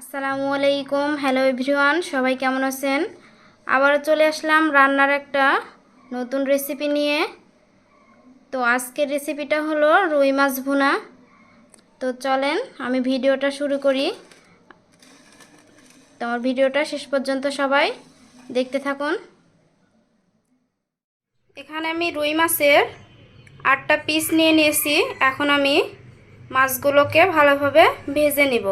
আসসালামু আলাইকুম। Hello everyone, সবাই কেমন আছেন? আবারও চলে আসলাম রান্নার একটা নতুন রেসিপি নিয়ে। তো আজকের রেসিপিটা হলো রুই মাছ ভুনা। তো চলেন আমি ভিডিওটা শুরু করি। তো আমার ভিডিওটা শেষ পর্যন্ত সবাই দেখতে থাকুন। এখানে আমি রুই মাছের 8টা পিস নিয়ে নিয়েছি। এখন আমি মাছগুলোকে ভালোভাবে ভেজে নিব।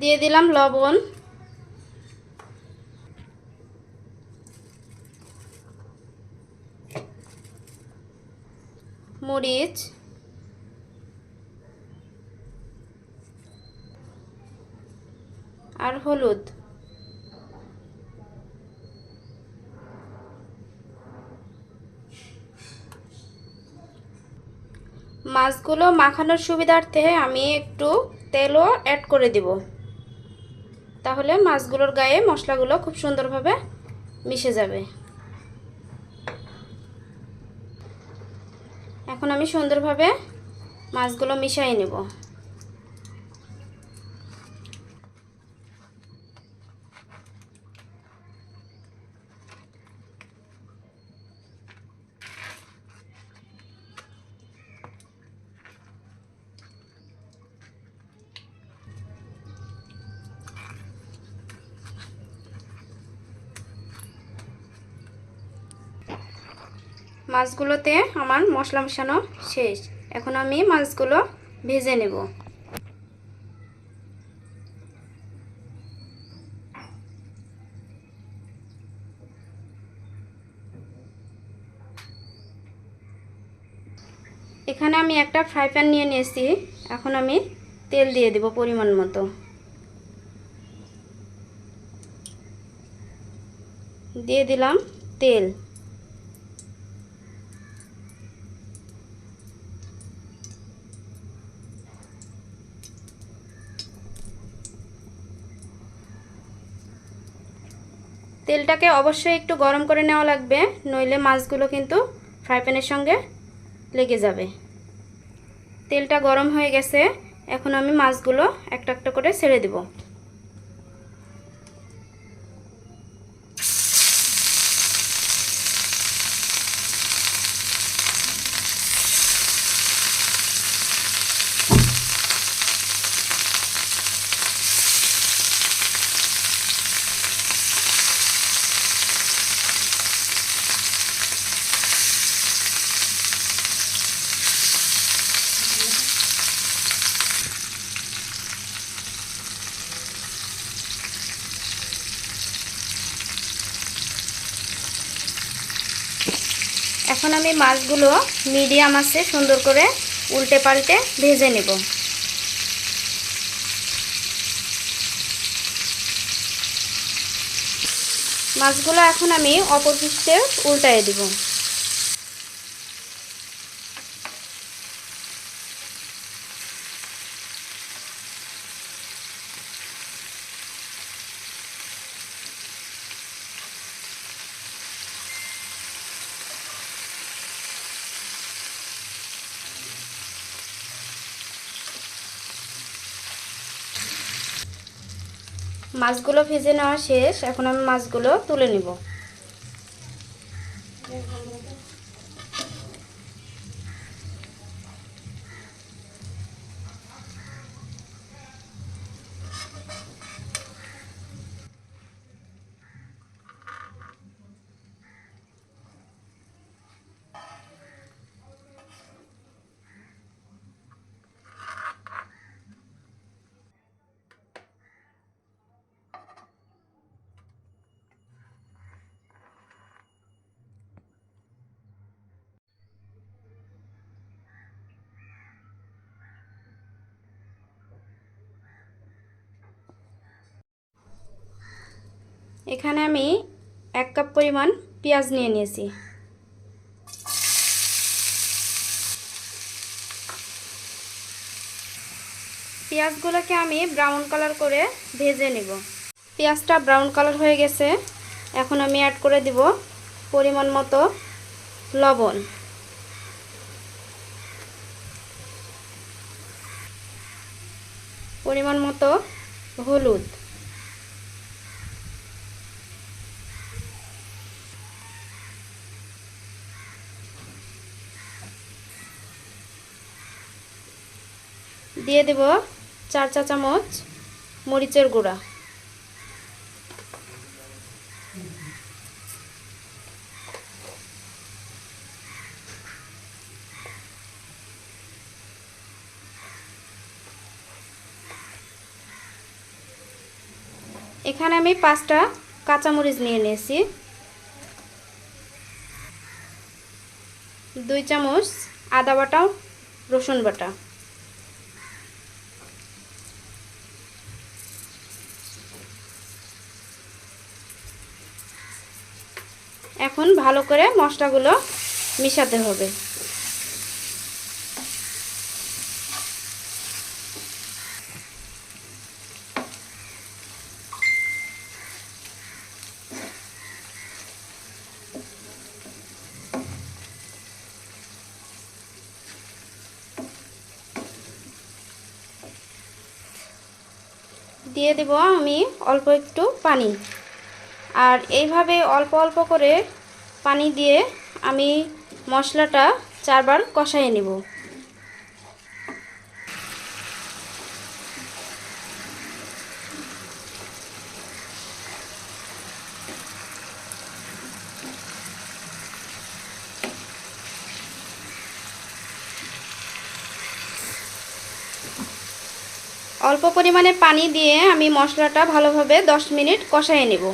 দিয়ে দিলাম লবণ, মরিচ, আর হলুদ। মাছগুলো মাখানোর সুবিধার্থে আমি একটু তেলও অ্যাড করে দিব, তাহলে মাছগুলোর গায়ে মশলাগুলো খুব সুন্দরভাবে মিশে যাবে। এখন আমি সুন্দরভাবে মাছগুলো মিশিয়ে নেব। মাছগুলোতে আমার মশলা মেশানো শেষ। এখন আমি মাছগুলো ভেজে নেব। এখানে আমি একটা ফ্রাই প্যান নিয়ে নিয়েছি। এখন আমি তেল দিয়ে দেব পরিমাণ মতো। দিয়ে দিলাম তেল। তেলটাকে অবশ্যই একটু গরম করে নেওয়া লাগবে, নইলে মাছগুলো কিন্তু ফ্রাই প্যানের সঙ্গে লেগে যাবে। তেলটা গরম হয়ে গেছে। এখন আমি মাছগুলো একটা একটা করে ছেড়ে দেব। এখন আমি মাছগুলো মিডিয়াম আঁচে সুন্দর করে উল্টে পাল্টে ভেজে নেব। মাছগুলো এখন আমি অপর পৃষ্ঠে উল্টায়ে দেব। মাছগুলো ভেজে নেওয়া শেষ। এখন আমি মাছগুলো তুলে নেব। এখানে আমি 1 কাপ পরিমাণ পেঁয়াজ নিয়ে নিয়েছি। পেঁয়াজগুলোকে আমি ব্রাউন কালার করে ভেজে নেব। পেঁয়াজটা ব্রাউন কালার হয়ে গেছে। এখন আমি অ্যাড করে দিব পরিমাণ মতো লবণ। পরিমাণ মতো হলুদ, দিয়ে দেব 4 চা চামচ মরিচের গুঁড়া। এখানে আমি 5টা কাঁচামরিচ নিয়ে নিয়েছি, 2 চামচ আদা বাটা, রসুন বাটা, এখন ভালো করে মশলাগুলো মিশাতে হবে। দিয়ে দেব আমি অল্প একটু পানি, আর এইভাবে অল্প অল্প করে পানি দিয়ে আমি মশলাটা 4 বার কষাই নেব। অল্প পরিমাণে পানি দিয়ে আমি মশলাটা ভালোভাবে 10 মিনিট কষাই নেব।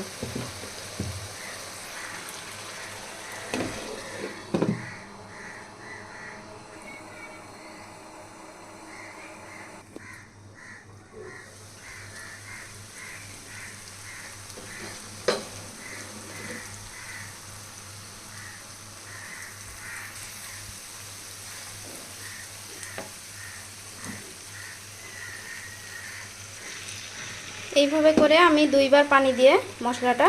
এইভাবে করে আমি 2 বার পানি দিয়ে মশলাটা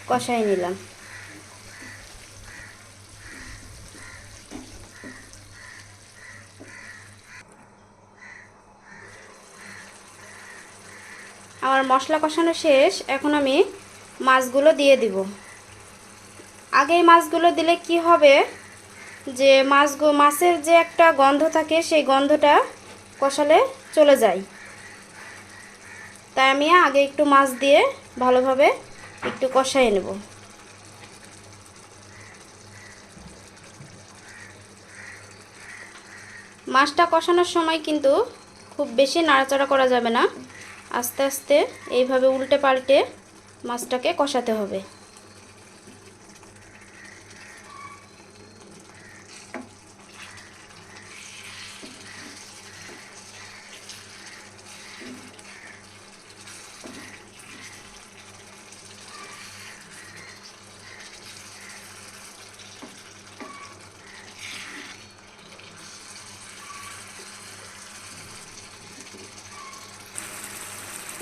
কষাই নিলাম। আমার মশলা কষানো শেষ, এখন আমি মাছগুলো দিয়ে দিব। আগে মাছগুলো দিলে কি হবে যে মাছের যে একটা গন্ধ থাকে, সেই গন্ধটা কষালে চলে যায়। তাই আমি আগে একটু মাছ দিয়ে ভালোভাবে একটু কষাই নেব। মাছটা কষানোর সময় কিন্তু খুব বেশি নাড়াচাড়া করা যাবে না, আস্তে আস্তে এইভাবে উল্টে পাল্টে মাছটাকে কষাতে হবে।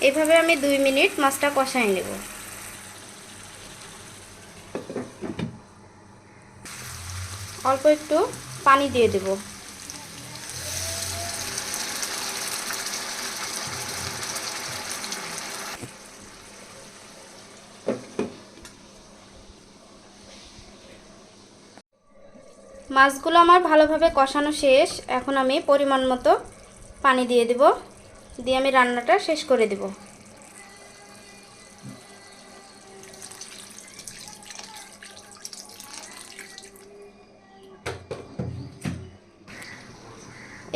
এইভাবে আমি 2 মিনিট মাছটা কষাই নেব। অল্প একটু পানি দিয়ে দেব। মাছগুলো আমার ভালোভাবে কষানো শেষ, এখন আমি পরিমাণ মতো পানি দিয়ে দেব, দিয়ে আমি রান্নাটা শেষ করে দেব।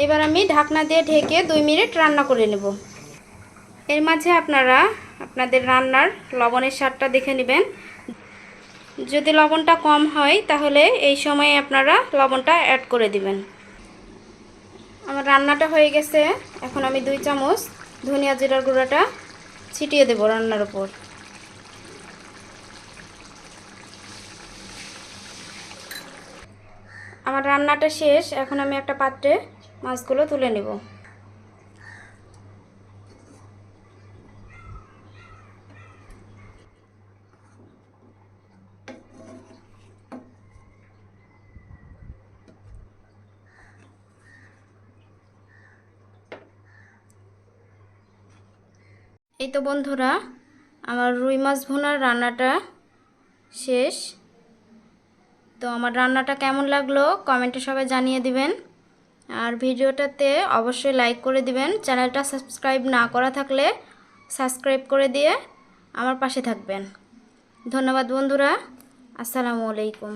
এবার আমি ঢাকনা দিয়ে ঢেকে 2 মিনিট রান্না করে নেব। এর মাঝে আপনারা আপনাদের রান্নার লবণের স্বাদটা দেখে নেবেন। যদি লবণটা কম হয় তাহলে এই সময়ে আপনারা লবণটা অ্যাড করে দিবেন। আমার রান্নাটা হয়ে গেছে, এখন আমি 2 চামচ ধনিয়া জিরার গুঁড়াটা ছিটিয়ে দেব রান্নার উপর। আমার রান্নাটা শেষ, এখন আমি একটা পাত্রে মাছগুলো তুলে নেব। এই তো বন্ধুরা, আমার রুই মাছ ভুনার রান্নাটা শেষ। তো আমার রান্নাটা কেমন লাগলো কমেন্টে সবাই জানিয়ে দিবেন। আর ভিডিওটাতে অবশ্যই লাইক করে দিবেন। চ্যানেলটা সাবস্ক্রাইব না করা থাকলে সাবস্ক্রাইব করে দিয়ে আমার পাশে থাকবেন। ধন্যবাদ বন্ধুরা। আসসালামু আলাইকুম।